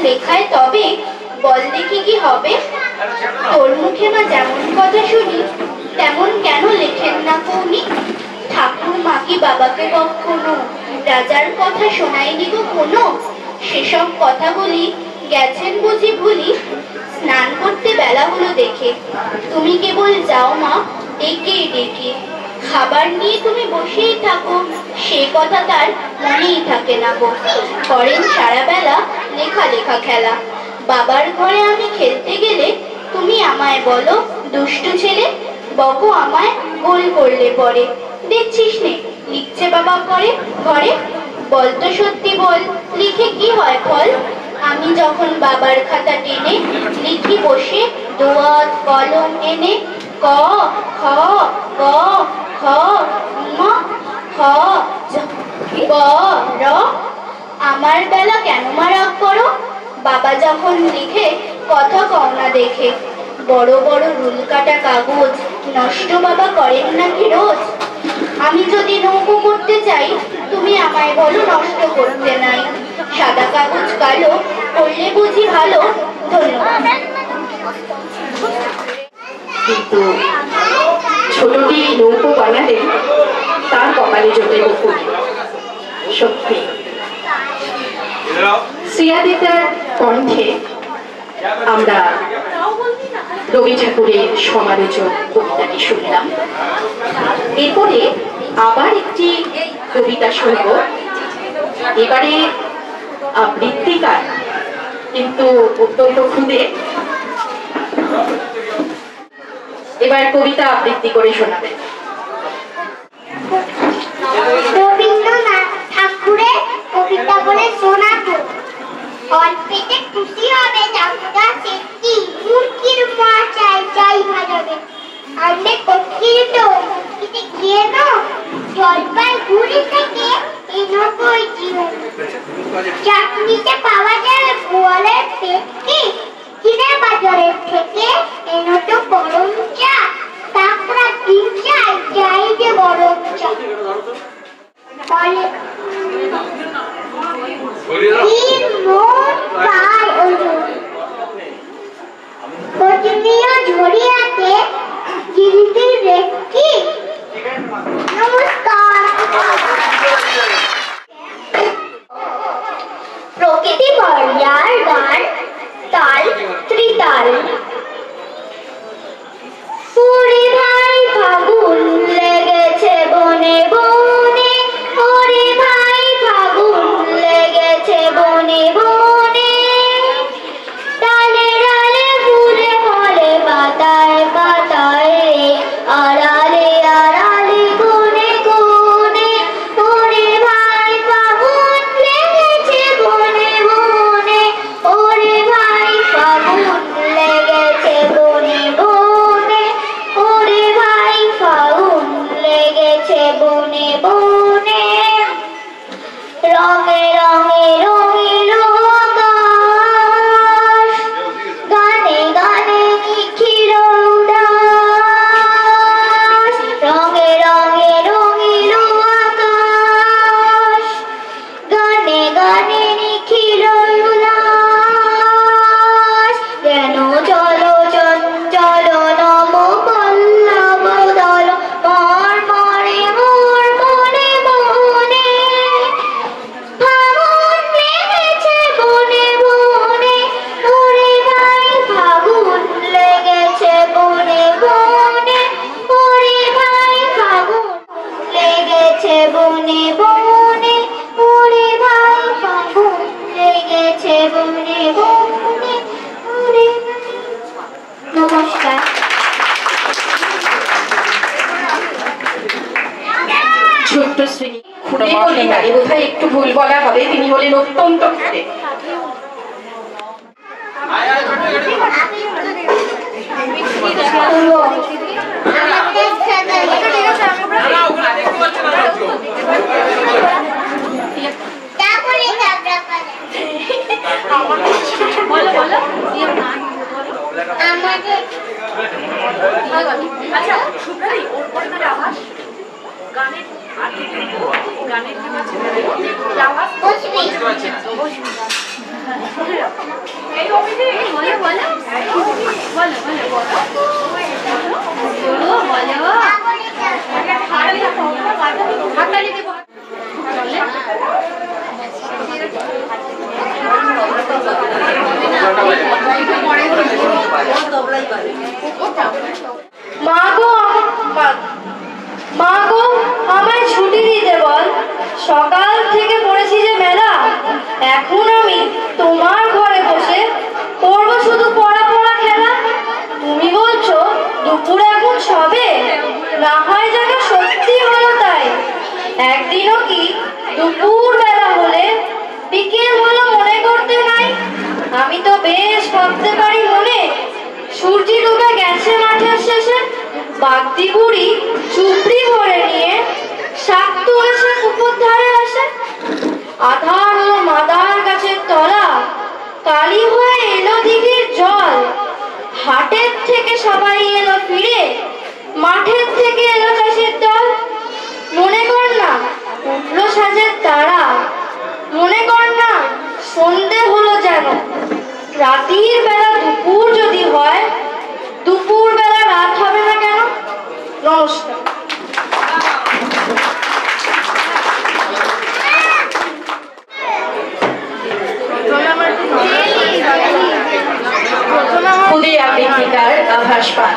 লেখায় তবে বল দেখি কি হবে? তোর মুখে মা যেমন কথা শুনি তেমন কেন লেখেন না কৌনি? ঠাকুর মা কি বাবাকে কখনো রাজার কথা শোনায়নি গো কোনো? সেসব কথা বলি গেছেন বুঝি ভুলি? স্নান করতে বেলা হলো দেখে তুমি কেবল যাও মা ডেকে ডেকে। খাবার নিয়ে তুমি বসেই থাকো সে কথা তার মনেই থাকে না গো। করেন সারা বেলা লেখা লেখা খেলা। বাবার ঘরে আমি খেলতে গেলে তুমি আমায় বলো দুষ্টু ছেলে, বকো আমায় গোল করলে পরে। দেখছিস নে লিখছে বাবা ঘরে ঘরে, বল তো সত্যি বল লিখে কি হয় ফল? আমি যখন বাবার খাতা টেনে লিখি বসে দোয়াত কলম এনে, ক খ গ ঘ ঙ খ গ র। আমার বেলা কেন মা রাগ করো? বাবা যখন লিখে কথা কও না দেখে। বড় বড় রুল কাটা কাগজ নষ্ট বাবা করেন নাকি রোজ? আমি যদি নৌকো করতে চাই তুমি আমায় বলো নষ্ট করতে নাই। সাদা কাগজ কালো করলে বুঝি ভালো? ধন্যবাদ। কিন্তু ছোটটি নৌকো বানালে তার কপালে জোটে মুকুট। সত্যি শ্রেয়াদিতার কণ্ঠে আমরা রবি ঠাকুরের সমালোচক কবিতাটি শুনলাম। এরপরে আবার একটি কবিতা শুনব। এবারে আবৃত্তিকার কিন্তু অত্যন্ত খুদে। এবার কবিতা আবৃত্তি করে শোনাবে। রবীন্দ্রনাথ ঠাকুরের কবিতা বলে শোনাবো। অল্পেতে খুশি হবে চামড়া সেটি মুরগির মাচায় যাই ভাজাবে। আমি কোকিল তো মুরগিতে গিয়ে না জলপাইগুড়ি থেকে এনো কই জীবন। চাটনিতে পাওয়া যাবে গোয়ালের পেটকি, কিনে বাজারের থেকে এনো তো গরম চা। তাকরা ডিম চাই চাই যে গরম চা। ঝরিয়াতে নমস্কার। প্রকৃতি বর্যার গান তাল ত্রিতাল। ওরে ভাই ফাগুন লেগেছে বনে বনে, ওরে ভাই ফাগুন লেগেছে বনে বনে। ডালে ডালে ফুলে ফলে পাতায় পাতায় আড়ালে আড়ালে কোণে কোণে। ওরে ভাই ফাগুন লেগেছে বনে বনে, ওরে ভাই ফাগুন লেগেছে বনে বনে, ওরে ভাই ফাগুন লেগেছে বনে বনে। রঙে রঙে রঙিল আকাশ, গানে গানে নিখিল উদাস। রঙে রঙে রঙিল আকাশ, গানে গানে নিখিল উদাস। যেন চলো চঞ্চল নব পল্লব দল মর্মরে মোর মনে মনে। ফাগুন লেগেছে বনে বনে, ওরে ভাই ফাগুন লেগেছে বনে বনে, ওরে ভাই ফাগুন লেগেছে বনে বনে, ওরে ভাই ফাগুন লেগেছে বনে বনে, ওরে। নমস্কার। ছোট্ট শ্রেণী খুদে কবিতায় বোধহয় একটু ভুল বলা হবে, তিনি হলেন অত্যন্ত খুদে। আচ্ছা সুপ্রালি ওর পরে তার আওয়াজ গানের গানের কি আছে আওয়াজ বুঝতে পারছি না। এই অমিতি বলো বলো বলো বলো বলো বলো হাততালি দেব মা গো আমায় ছুটি দিতে বল, সকাল থেকে পড়েছি যে মেলা, এখন আমি তোমার ঘরে বসে করবো শুধু পড়া পড়া খেলা। তুমি বলছো দুপুর এখন সবে, না হয় যেন সত্যি হলো তাই। একদিনও কি দুপুর বেলা হলে বিকেল হলো মনে করতে নাই? আমি তো বেশ ভাবতে পারি মনে, সূর্যি ডুবে গেছে মাঠের শেষে, বাগদি বুড়ি চুপড়ি ভরে নিয়ে শাক তুলেছে পুকুর ধারে আসে। আধার হলো মাদার গাছের তলা, কালি হয়ে এলো দিঘির জল। হাটের থেকে সবাই এলো ফিরে, মাঠের থেকে এলো চাষের দল। মনে কর না উঠলো সাজের তারা, মনে কর না সন্ধে হলো যেন। রাতের বেলা দুপুর যদি হয়, দুপুর বেলা রাত হবে না কেন? নমস্কার। খুদে আবৃত্তিকার আভাস পান।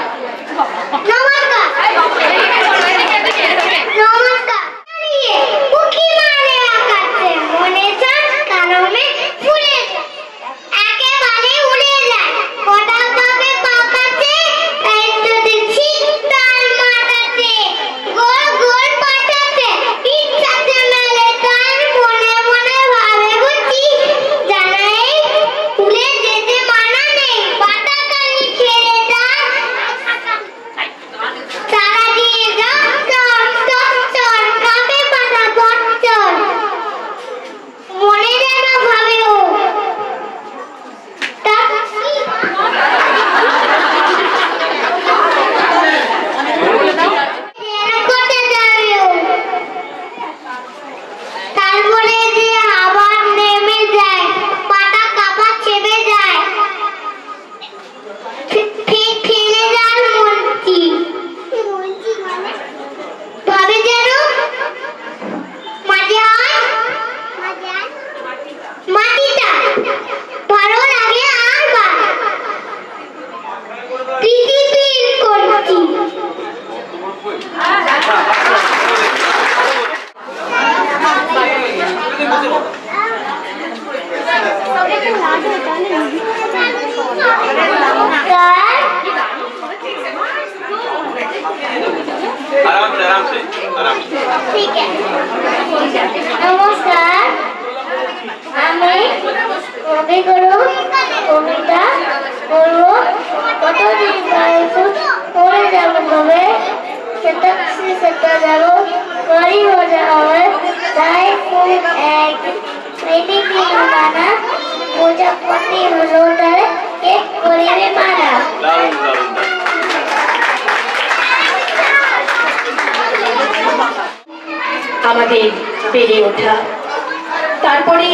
নমস্কার, আমি কবিগুরু কবিতা বলবো। কতদিন করে যাব তবে সেটা যাব করি মজা হবে, তাই খুব এক পৃথিবী মানা প্রজাপতি হলো তারে এক করিবে মানা। আমাদের বেড়ে ওঠা, তারপরে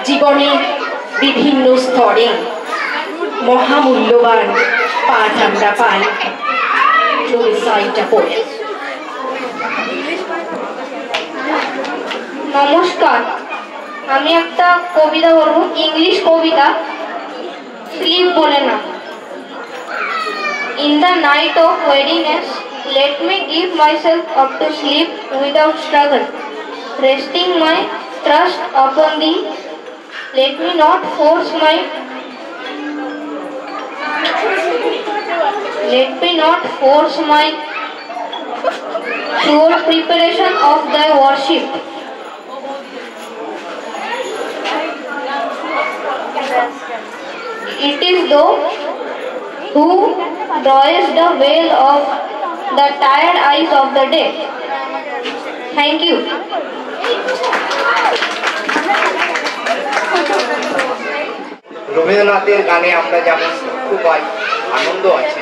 জীবনের বিভিন্ন স্তরে মহামূল্যবান পাঠ আমরা পাই পড়ে। নমস্কার, আমি একটা কবিতা বলবো, ইংলিশ কবিতা, স্লিপ বলে না। In the night of weariness, let me give myself up to sleep without struggle, resting my trust upon thee. Let me not force my pure preparation of thy worship. It is thou who drawest the veil of the tired eyes of the day. Thank you. রবীন্দ্রনাথের গানে আমরা যেমন দুঃখ পাই, আনন্দ আছে,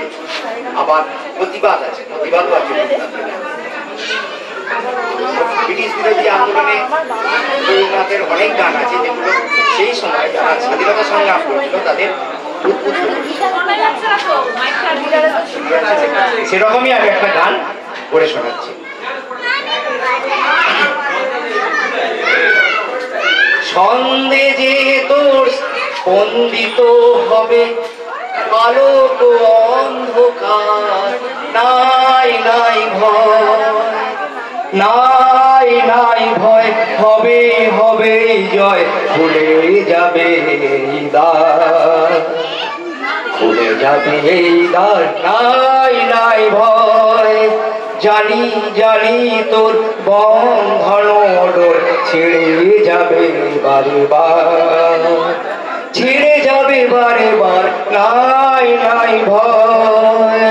আবার প্রতিবাদও আছে। British বিরোধী আন্দোলনে রবীন্দ্রনাথের অনেক গান আছে যেগুলো সেই সময় যারা স্বাধীনতা সংগ্রাম করছিল তাদের সেরকমই আমি একটা গান করে শোনাচ্ছি। ছন্দে যে তোর স্পন্দিত হবে আলোক অন্ধকার, নাই নাই ভয়, নাই নাই ভয়, হবে হবে জয়, খুলে যাবে দ্বার, খুলে যাবে এই দ্বার, নাই নাই ভয়। জানি জানি তোর বন্ধন ডোর ছিঁড়ে যাবে বারে বার, ছিঁড়ে যাবে বারে বার, নাই নাই ভয়।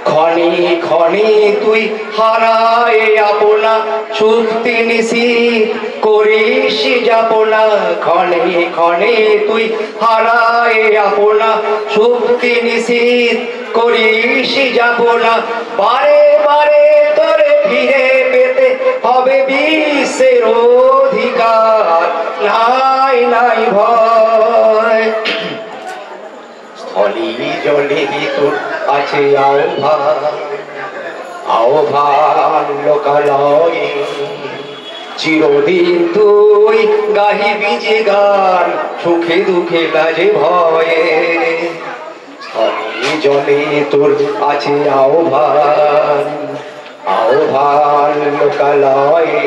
ক্ষণে ক্ষণে তুই হারায় আপনা চুক্তি নিশিত করিস যাপনা, ক্ষণে ক্ষণে তুই হারায় আপনা চুক্তি নিশিত করিস যাপনা, বারে বারে তোরে ফিরে পেতে হবে বিশ্বের অধিকার, নাই নাই ভয়। স্থলি জলে তোর আছে আহ্বান, আহ্বান লোকালয়ে, চিরদিন তুই গাহিবি যে গান সুখে দুঃখে লাজে ভয়ে। স্থলি জলে তোর আছে আহ্বান, আহ্বান লোকালয়ে,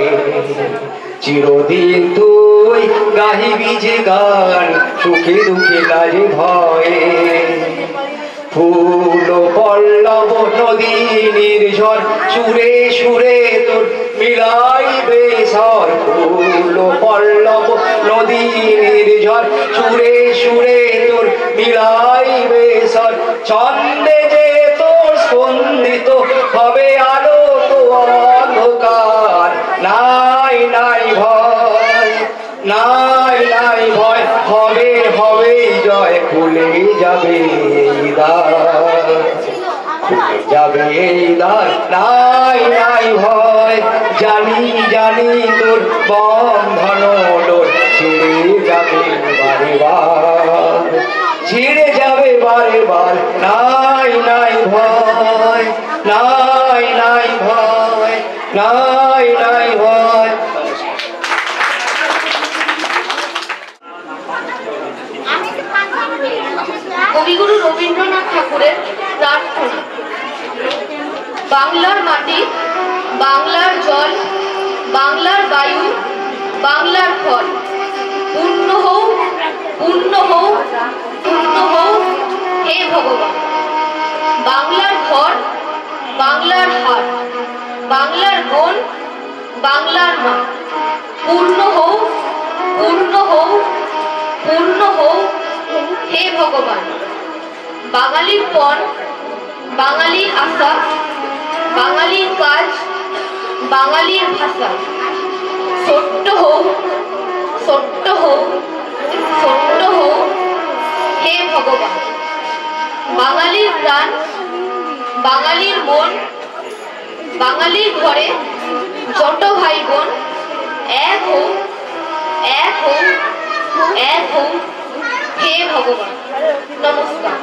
চিরদিন তুই গাহিবি যে গান সুখে দুঃখে লাজে ভয়ে। ফুল পল্লব নদী নির্ঝর সুরে সুরে তোর মিলাইবে স্বর, ফুল পল্লব নদী নির্ঝর সুরে সুরে তোর মিলাইবে স্বর, ছন্দে যে তোর স্পন্দিত হবে আলো তো অন্ধকার, নাই নাই ভয়, নাই নাই ভয়, হবে হবে জয়, খুলে যাবে দ্বার, খুলে যাবে এই দ্বার, নাই নাই ভয়। জানি জানি তোর বন্ধন ডোর ছিঁড়ে যাবে বারে বার, ছিঁড়ে যাবে বারে বার, নাই নাই ভয়, নাই নাই ভয়, নাই নাই ভয়। কবিগুরু রবীন্দ্রনাথ ঠাকুরের প্রার্থনা। বাংলার মাটি, বাংলার জল, বাংলার বায়ু, বাংলার ফল, পূর্ণ হোক পূর্ণ হোক পূর্ণ হোক হে ভগবান। বাংলার ঘর, বাংলার হাট, বাংলার বন, বাংলার মা, পূর্ণ হোক পূর্ণ হোক পূর্ণ হোক হে ভগবান। বাঙালির পণ, বাঙালির আশা, বাঙালির কাজ, বাঙালির ভাষা, ছোট্ট হোক ছোট্ট হোক ছোট্ট হোক হে ভগবান। বাঙালির প্রাণ, বাঙালির মন, বাঙালির ঘরে যত ভাই বোন, এক হোক এক হোক এক হোক হে ভগবান। নমস্কার।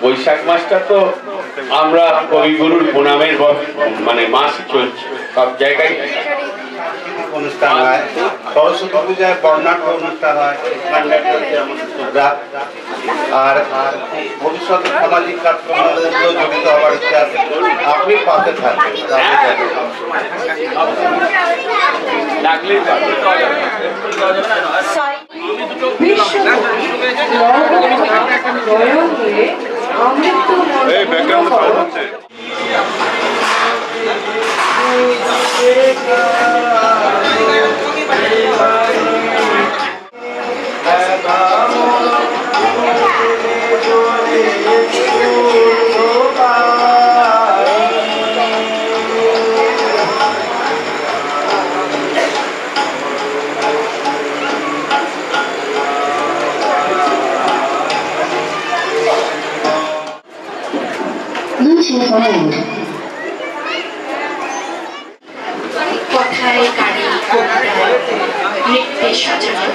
বৈশাখ মাসটা তো আমরা কবিগুরুর প্রণামের মানে মাস চলছে, সব জায়গায় অনুষ্ঠান হয়, সরস্বতী পূজায় বর্ণাঢ্য অনুষ্ঠান হয়, আর ভবিষ্যতে সামাজিক কাজকর্মের মধ্যেও জড়িত হওয়ার ইচ্ছে আছে। আপনি পাশে থাকবেন। কথায় গাড়ি নৃত্যে সাজানো।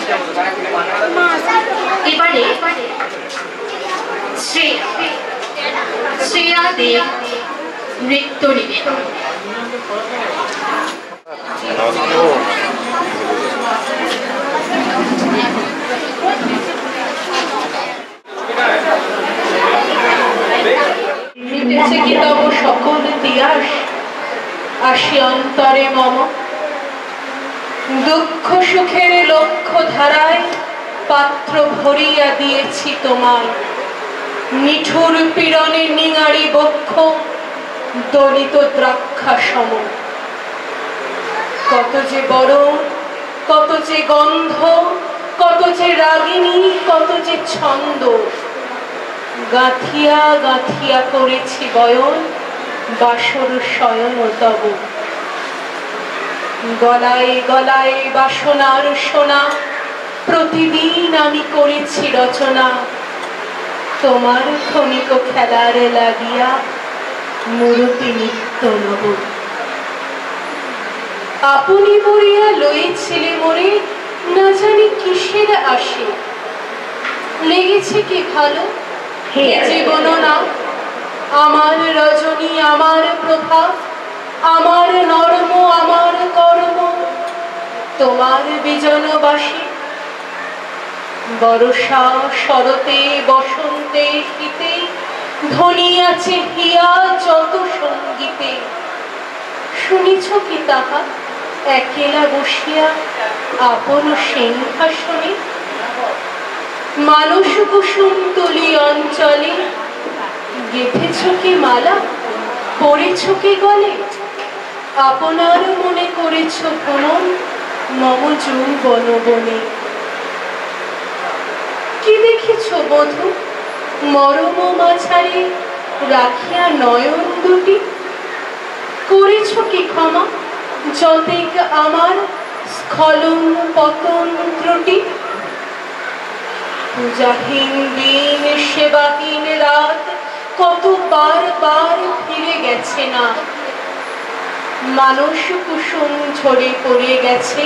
এবারে শ্রেয়া দেব নৃত্য নিবেদন। মিটেছে কি তব সকল তিয়াস, আসি অন্তরে মম, দুঃখ সুখের লক্ষ্য ধারায় পাত্র ভরিয়া দিয়েছি তোমায়। নিঠুর পীড়নে নিঙারি বক্ষ দলিত দ্রাক্ষা সম। কত যে বরণ, কত যে গন্ধ, কত যে রাগিনী, কত যে ছন্দ, গাঁথিয়া গাঁথিয়া করেছি বয়ন বাসর শয়ন তব। গলায় গলায় বাসনার সোনা প্রতিদিন আমি করেছি রচনা। তোমার ক্ষণিক খেলার লাগিয়া মূরতি নিত্য নব। আপনি মরিয়া লয়েছিলে মোরে, না জানি কিসের আসে। লেগেছে কি ভালো জীবন না, আমার রজনী, আমার প্রভা, আমার নর্ম, আমার কর্ম তোমার বিজনবাসী। বর্ষা শরতে বসন্তে শীতে ধ্বনিয়াছে হিয়া যত সঙ্গীতে। শুনিছ কি তাহা একেলা বসিয়া আপন সিংহাসনে? মানস কুসুম তুলি অঞ্চলে গেঁথেছ কি মালা, পড়েছ কি গলে? আপনার মনে করেছ ভ্রমণ মম যৌবন বনে। কি দেখেছ বধূ মরম মাঝারে রাখিয়া নয়ন দুটি? করেছ কি ক্ষমা যতেক আমার স্খলন পতন ত্রুটি? পূজাহীন দিন সেবাহীন রাত কত বার বার ফিরে গেছে না। মানস কুসুম ঝরে পড়ে গেছে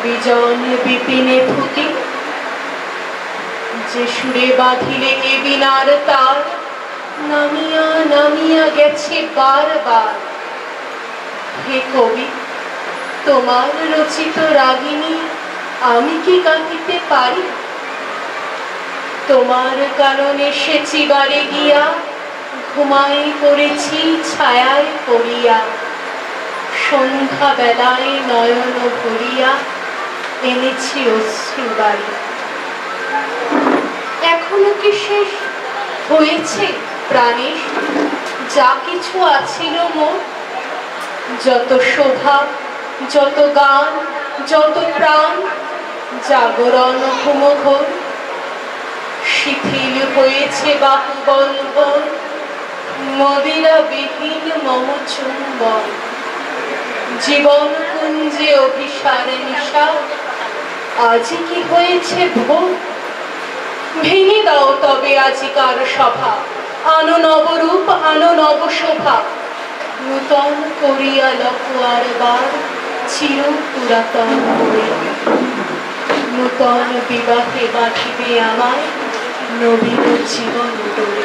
বিজন বিপিনে ফুটি। যে সুরে বাঁধিলে এ বিনার তার নামিয়া নামিয়া গেছে বারবার। হে কবি, তোমার রচিত রাগিনী আমি কি গাহিতে পারি? তোমার কারণে এসেছি বারে গিয়া, ঘুমাই পড়েছি ছায়ায় পড়িয়া। সন্ধ্যা বেলায় নয়ন ভরিয়া এনেছি অশ্রু বাড়ি। এখনো কি শেষ হয়েছে প্রাণে যা কিছু আছিল মোর? যত শোভা, যত গান, যত প্রাণ, জাগরণ ঘুমঘোর। শিথিল হয়েছে বাহুবন্ধন, মদিরা বিহীন মম চুম্বন। জীবন কুঞ্জে অভিসার নিশা আজি কি হয়েছে ভোর? ভেঙে দাও তবে আজিকার সভা, আনো নবরূপ, আনো নব শোভা। নূতন করিয়া লকুয়ার বার চির পুরাতন করে। নূতন বিবাহে বাঁধিবে আমায় নবীন জীবন তোরে।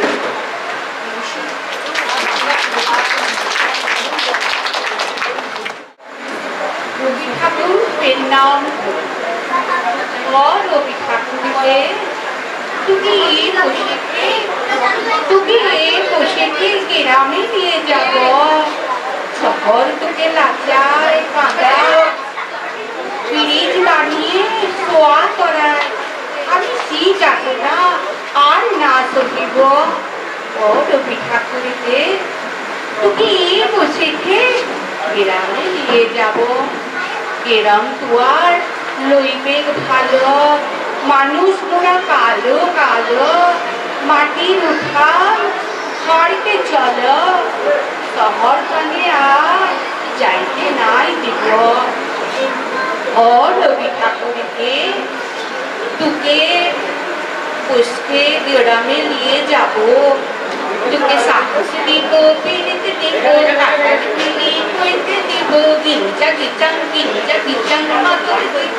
বসেছে তোকে গ্রামে নিয়ে যাব শহর তোকে লাচায় কাঁদা ফ্রিজ বানিয়ে শোয়া করায় আমি সি যাব না আর না সহিব ও রবি ঠাকুরকে তোকে বসেছে গ্রামে নিয়ে যাব গ্রাম তো আর লইবে ভালো মানুষ মোরা কালো কালো মাটির উঠান খড়কে চলো শহর কানে আর যাইতে নাই দিব ও রবি ঠাকুরকে তোকে পুষকে গ্রামে নিয়ে যাব তোকে সাহস দিব পিড়িতে দিব হইতে দিব গিঞ্জা গিচাং মাতর দিব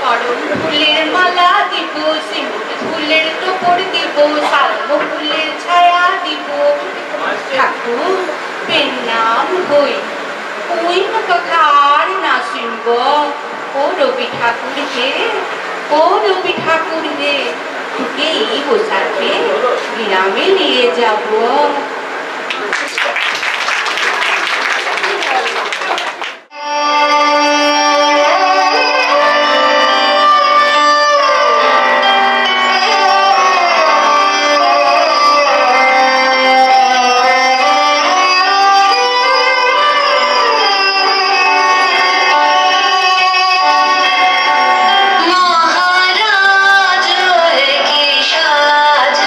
করম ফুলের মালা দিব শিমুল ফুলের টোপর দিব শালম ফুলের ছায়া দিব ঠাকুর পেন নাম হই ওই কথা আর না শুনব ও রবি ঠাকুর হে তোকে এই বসাকে গ্রামে নিয়ে যাব महाराज की साज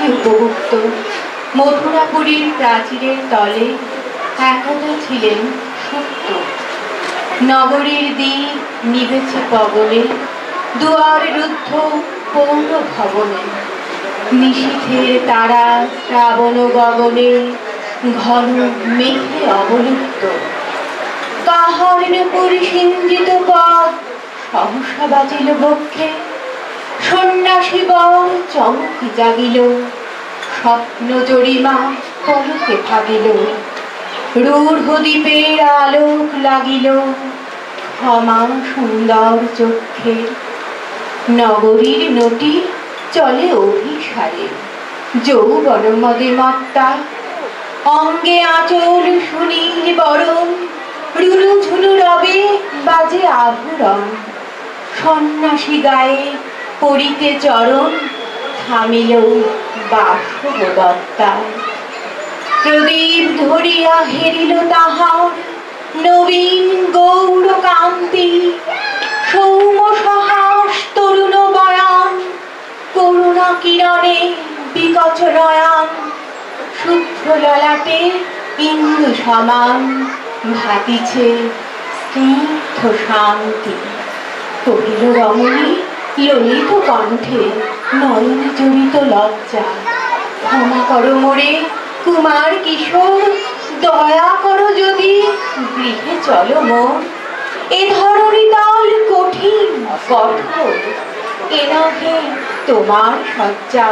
হয়েছে উপভুক্ত। মথুরাপুরীর প্রাচীরের তলে একদা ছিলেন সুপ্ত। নগরীর দ্বীপ নিবেছে পবনে, দুয়ার রুদ্ধ পৌর ভবনে। নিশীথের তারা শ্রাবণ গগনে, ঘন মেঘে অবলুপ্ত। কাহার নূপুর সিঞ্জিত পথ সহসা বাজিল বক্ষে, সন্ন্যাসী বর চমকি জাগিল, স্বপ্ন জরিমা পলকে ভাগিল। রূঢ় দ্বীপের আলোক লাগিল, ক্ষমা সুন্দর চক্ষে। নগরীর নটি চলে অভিসারে, যৌবন মদে মত্তা। অঙ্গে আঁচল সুনীল বরণ, রুনু ঝুনু রবে বাজে আভরণ। সন্ন্যাসী গায়ে পড়িতে চরণ, থামিল বাসবদত্তায়। প্রদীপ ধরিয়া হেরিল তাহার নবীন গৌর কান্তি। সৌম সহাস তরুণ বয়ান, করুণা কিরণে বিকচ নয়ন। শুভ্র ললাটে ইন্দু সমান, ভাতিছে স্নিগ্ধ শান্তি। কহিল রমণী ললিত কণ্ঠে, নয়নে জড়িত লজ্জা। ক্ষমা করো মোরে কুমার কিশোর, দয়া করো যদি গৃহে চলো মোর। এ ধরণী তল কঠিন কঠোর, এ নহে তোমার সজ্জা।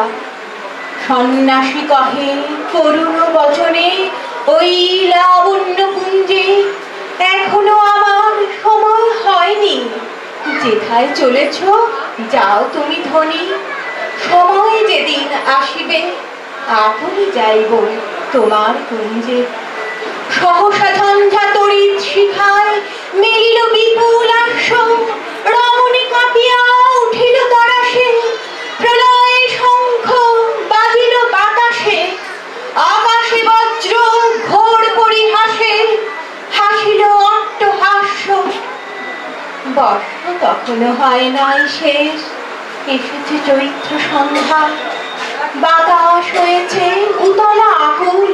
সন্ন্যাসী কহে করুণ বচনে, ওই লাবণ্য কুঞ্জে এখনো আমার সময় হয়নি। যেথায় চলেছ যাও তুমি ধনী, সময় যেদিন আসিবে আপনি যাইব তোমার কুঞ্জে। সহসা ঝঞ্ঝা তড়িৎ শিখায় মেলিল বিপুল আশ্ব, রমণী কাঁপিয়া উঠিল তরাসে। প্রলয়ে শঙ্খ বাজিল বাতাসে, আকাশে বজ্র ঘোর পরিহাসে। হাসিল অট্টহাস্য, বর্ষা তখনো হয় নাই শেষ। এসেছে চৈত্র সন্ধ্যা, বাতাস হয়েছে উতলা আকুল।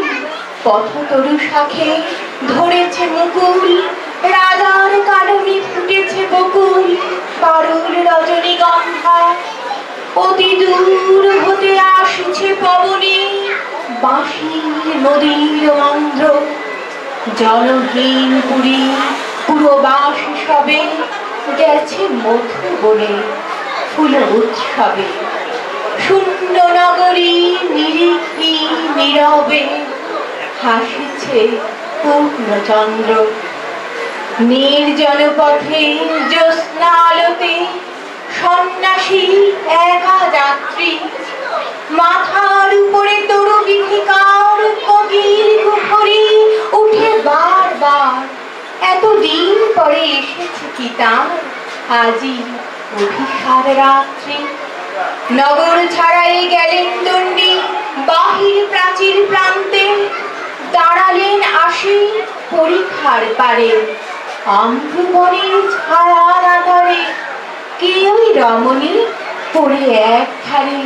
পথতরু শাখে ধরেছে মুকুল, রাজার কাননে ফুটেছে বকুল। পারুল রজনীগন্ধা অতি দূর হতে আসছে পবনে, বাঁশির নদীর মন্দ্র। জলহীন পুরী পুরবাস সবে, গেছে মধু বনে ফুল উৎসবে। শূন্য নগরী নিরিখি নীরবে, হাসিছে পূর্ণচন্দ্র। নির্জন পথে জ্যোৎস্না আলোতে, সন্ন্যাসী একা যাত্রী। মাথার উপরে তরু বিথিকার, কোকিল কুহরি উঠে বারবার। এতদিন পরে এসেছে কি তার আজি অভিসার রাত্রি। নগর ছাড়াই গেলেন দণ্ডী বাহির প্রাচীর প্রান্তে। দাঁড়ালেন আসি পরীক্ষার পারে, আম্রবনের ছায়ার আধারে। কেউই রমণী পড়ে এক ধারে,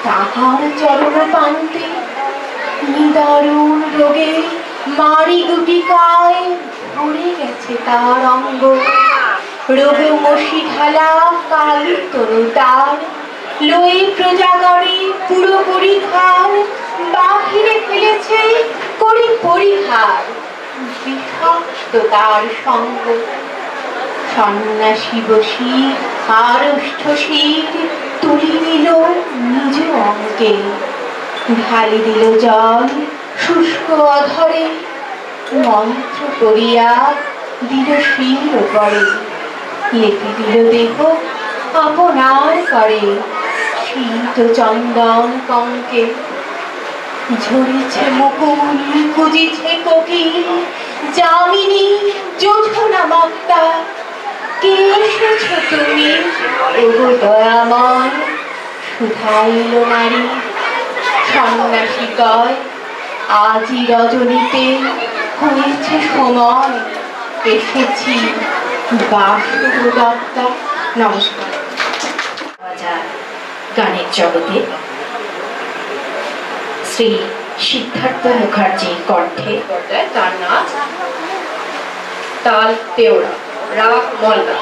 তাহার চরণ পান্তে। নিদারুণ রোগে মারি গুটিকায়, ভরে গেছে তার অঙ্গ। রোগে মশি ঢালা কাল তনু তার, লয়ে প্রজাগণে পুরো পরিখার। বাহিরে ফেলেছে করি পরিহার, বিষাক্ত তার সঙ্গ। সন্ন্যাসী বসি আড়ষ্ঠ শির, তুলি নিল নিজ অঙ্কে। ঢালি দিল জল শুষ্ক অধরে, মন্ত্র করিয়া দিল শির করে। লেপে দিল দেহ আপনার করে, শীত চন্দন কঙ্কে। ঝরেছে মুকুল খুঁজিছে কোকিল, যামিনী যোজনা মত্তা। কে এসেছ তুমি ওগো দয়াময়, শুধাইল নারী। সন্ন্যাসী কয় আজি রজনীতে হয়েছে সময়, এসেছি বাসবদত্তা। নমস্কার। গানের জগতে শ্রী সিদ্ধার্থ মুখার্জির কণ্ঠে তার নাচ তাল তেওড়া রাগ মল্লা।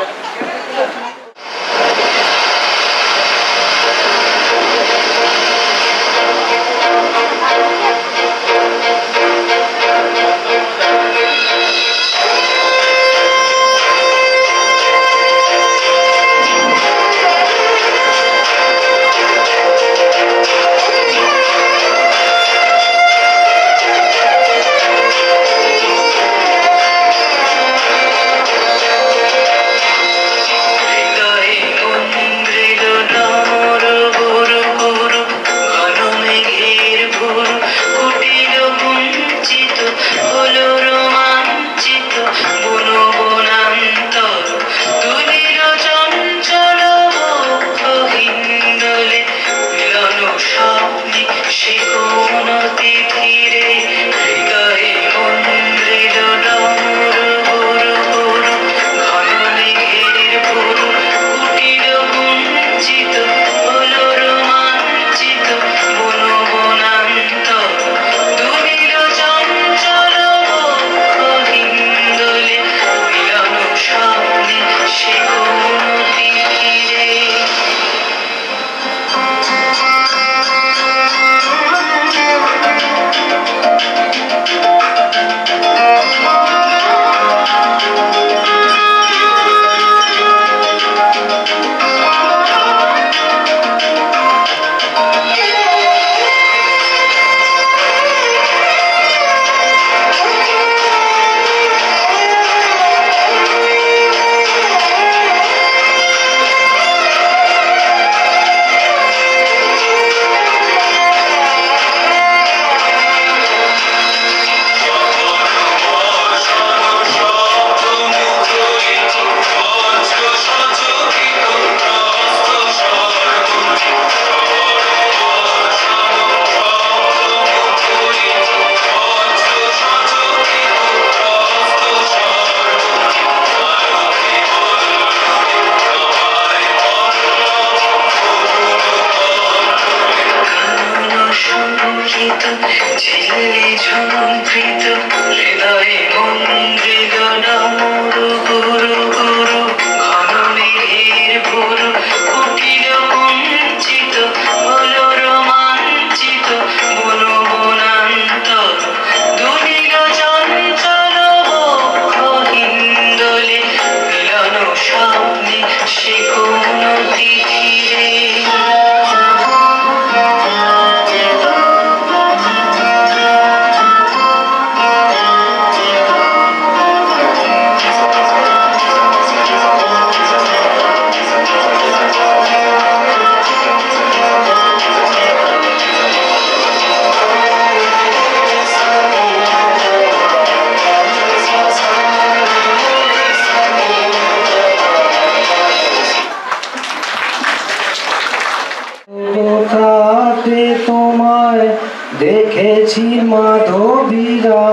দেখেছি মাধবীরা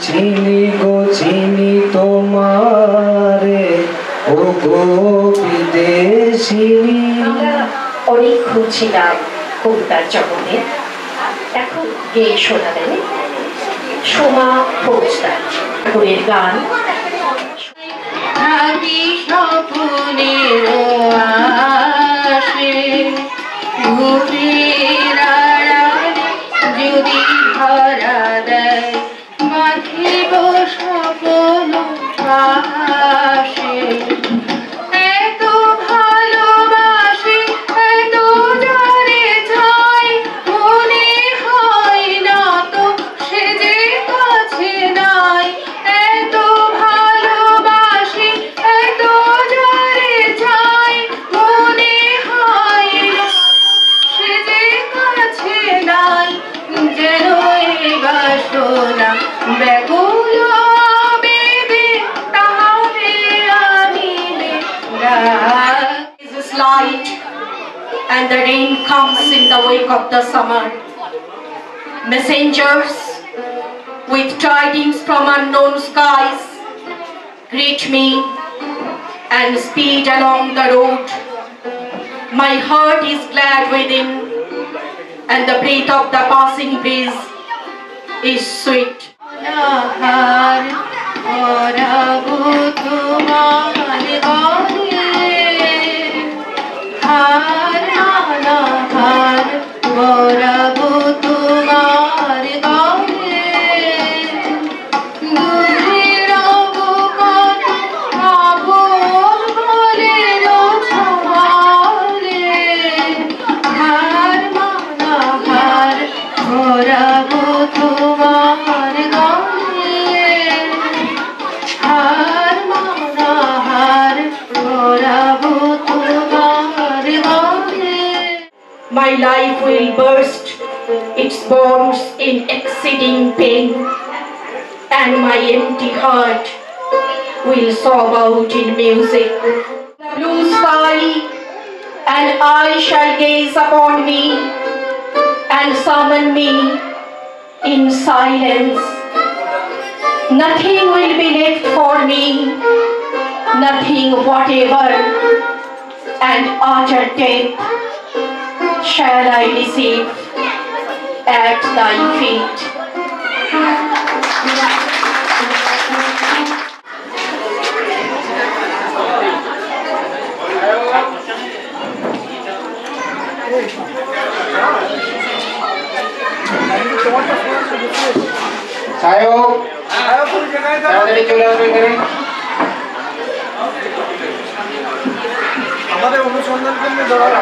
চিনি গো চিনি তোমারে ও গো বিদেশিনী। আমরা অনেক খুঁজছিলাম কবিতার জগতে, এখন গেয়ে শোনাবেন সোমা ফৌজদার ঠাকুরের গান। আমি স্বপ্নের আসে ঘুরের আড়ালে যদি ধরা দেয় মাখিব স্বপ্ন আসে। এত ভালোবাসি এত জানে চাই মনে হয় না তো সে যে কাছে নাই। এত ভালোবাসি এত জানে চাই মনে হয় না সে যে কাছে নাই। যেন এই বাসনা ব্যাকুল বেদে তাহারে আনিবে ডাক। This light and the rain comes in the wake of the summer. Messengers with tidings from unknown skies greet me and speed along the road. My heart is glad within, and the breath of the passing breeze is sweet. My life will burst its bonds in exceeding pain, and my empty heart will sob out in music. The blue sky and I shall gaze upon me and summon me in silence. Nothing will be left for me, nothing whatever, and utter death shall I receive at thy feet. আমাদের অনুসন্ধান কেন্দ্রে ধরা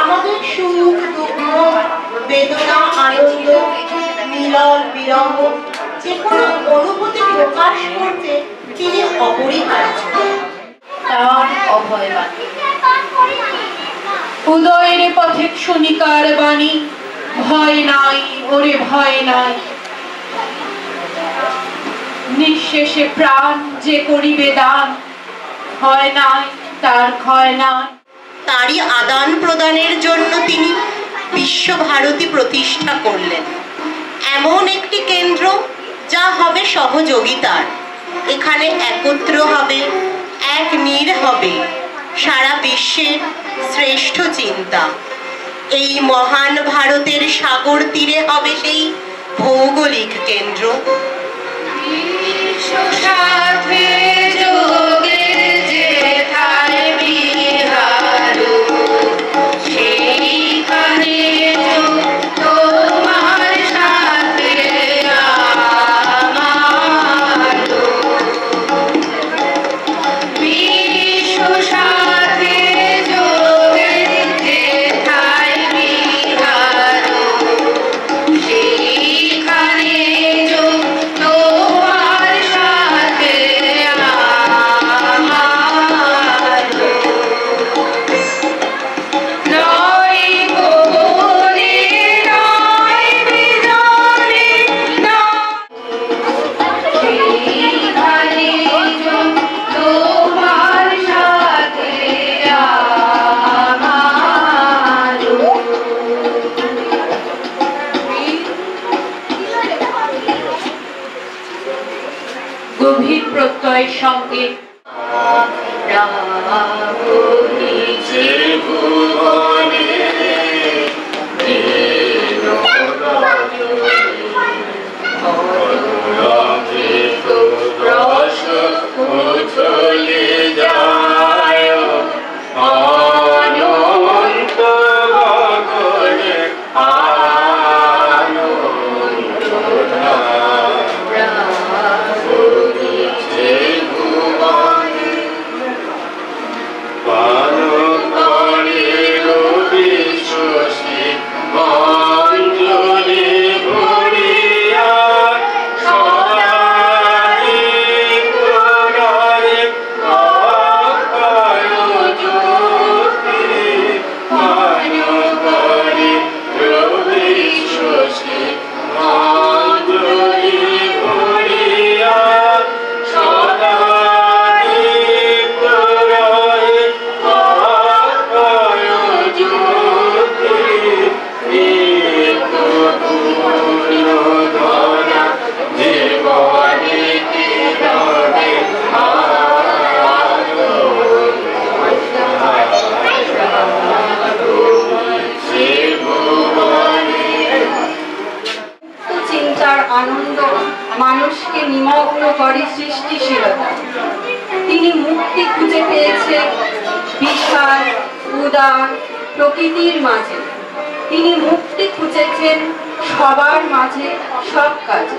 আমাদের সুখ দুঃখ বেদনা আনন্দ মিলন বিরহ যে কোনো অনুভূতি প্রকাশ করতে তিনি অপরিহার্য। তার অভয়বাণী উদয়ের পথে ক্ষণিকার বাণী, ভয় নাই ওরে ভয় নাই, নিঃশেষে প্রাণ যে করিবে দান, হয় নাই তার ক্ষয় নাই। তারই আদান প্রদানের জন্য তিনি বিশ্বভারতী প্রতিষ্ঠা করলেন, এমন একটি কেন্দ্র যা হবে সহযোগিতার। এখানে একত্র হবে, এক নীড় হবে সারা বিশ্বের শ্রেষ্ঠ চিন্তা। এই মহান ভারতের সাগর তীরে হবে সেই ভৌগোলিক কেন্দ্র। গভীর প্রত্যয়ের সঙ্গে আনন্দ মানুষকে নিমগ্ন করে সৃষ্টিশীলতা। তিনি মুক্তি খুঁজে পেয়েছেন বিশাল উদার প্রকৃতির মাঝে। তিনি মুক্তি খুঁজেছেন সবার মাঝে সব কাজে।